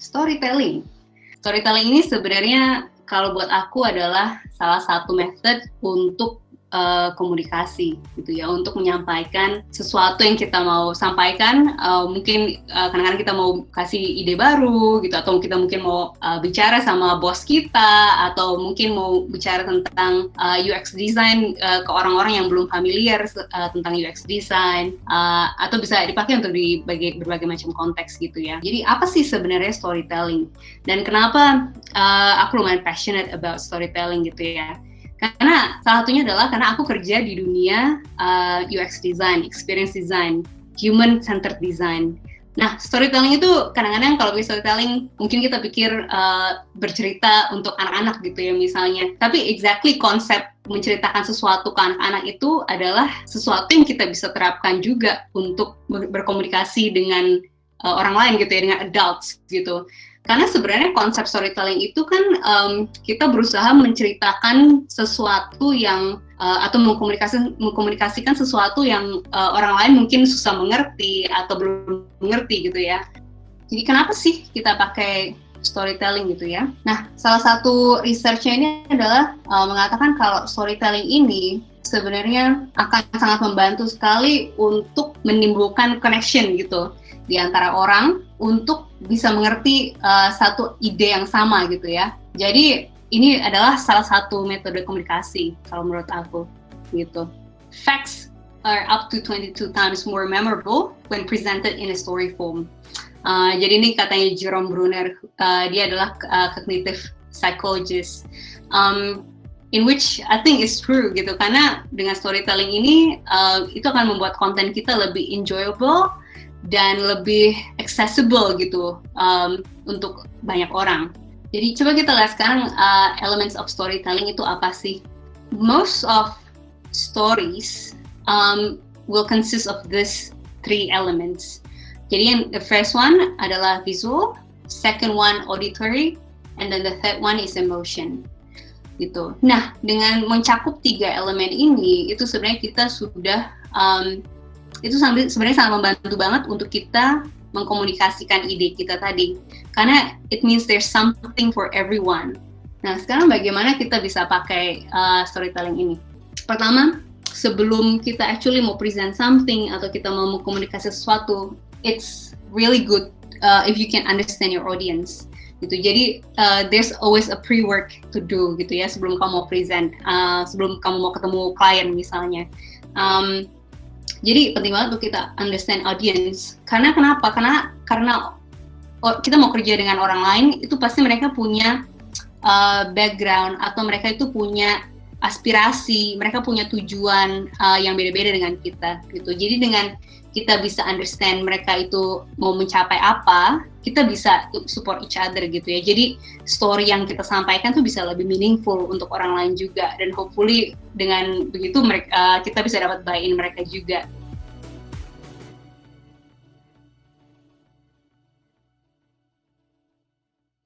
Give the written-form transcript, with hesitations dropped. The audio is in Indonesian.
Storytelling. Storytelling ini sebenarnya kalau buat aku adalah salah satu method untuk komunikasi gitu ya, untuk menyampaikan sesuatu yang kita mau sampaikan. Mungkin kadang-kadang kita mau kasih ide baru gitu, atau kita mungkin mau bicara sama bos kita, atau mungkin mau bicara tentang UX design ke orang-orang yang belum familiar tentang UX design, atau bisa dipakai untuk di berbagai macam konteks gitu ya. Jadi apa sih sebenarnya storytelling, dan kenapa aku lumayan passionate about storytelling gitu ya? Karena salah satunya adalah karena aku kerja di dunia UX design, experience design, human centered design. Nah, storytelling itu kadang-kadang kalau storytelling mungkin kita pikir bercerita untuk anak-anak gitu ya misalnya. Tapi exactly konsep menceritakan sesuatu ke anak-anak itu adalah sesuatu yang kita bisa terapkan juga untuk berkomunikasi dengan orang lain gitu ya, dengan adults gitu. Karena sebenarnya konsep storytelling itu kan kita berusaha menceritakan sesuatu yang atau mengkomunikasikan sesuatu yang orang lain mungkin susah mengerti atau belum mengerti gitu ya. Jadi kenapa sih kita pakai storytelling gitu ya? Nah, salah satu research-nya ini adalah mengatakan kalau storytelling ini sebenarnya akan sangat membantu sekali untuk menimbulkan connection gitu di antara orang untuk bisa mengerti satu ide yang sama gitu ya. Jadi ini adalah salah satu metode komunikasi kalau menurut aku gitu. Facts are up to 22 times more memorable when presented in a story form. Jadi ini katanya Jerome Bruner, dia adalah cognitive psychologist, in which I think is true gitu, karena dengan storytelling ini itu akan membuat konten kita lebih enjoyable dan lebih accessible gitu untuk banyak orang. Jadi coba kita lihat sekarang elements of storytelling itu apa sih? Most of stories will consist of these three elements. Jadi yang the first one adalah visual, second one auditory, and then the third one is emotion. Gitu. Nah, dengan mencakup tiga elemen ini, itu sebenarnya kita sudah itu sebenarnya sangat membantu banget untuk kita mengkomunikasikan ide kita tadi, karena it means there's something for everyone. Nah, sekarang bagaimana kita bisa pakai storytelling ini? Pertama, sebelum kita actually mau present something atau kita mau mengkomunikasi sesuatu, it's really good if you can understand your audience. Gitu. Jadi there's always a pre-work to do gitu ya sebelum kamu mau present, sebelum kamu mau ketemu klien misalnya. Jadi penting banget untuk kita understand audience. Karena kenapa? Karena kita mau kerja dengan orang lain, itu pasti mereka punya background atau mereka itu punya aspirasi, mereka punya tujuan yang beda-beda dengan kita gitu. Jadi dengan kita bisa understand mereka itu mau mencapai apa, kita bisa support each other gitu ya. Jadi story yang kita sampaikan tuh bisa lebih meaningful untuk orang lain juga, dan hopefully dengan begitu kita bisa dapat buy-in mereka juga.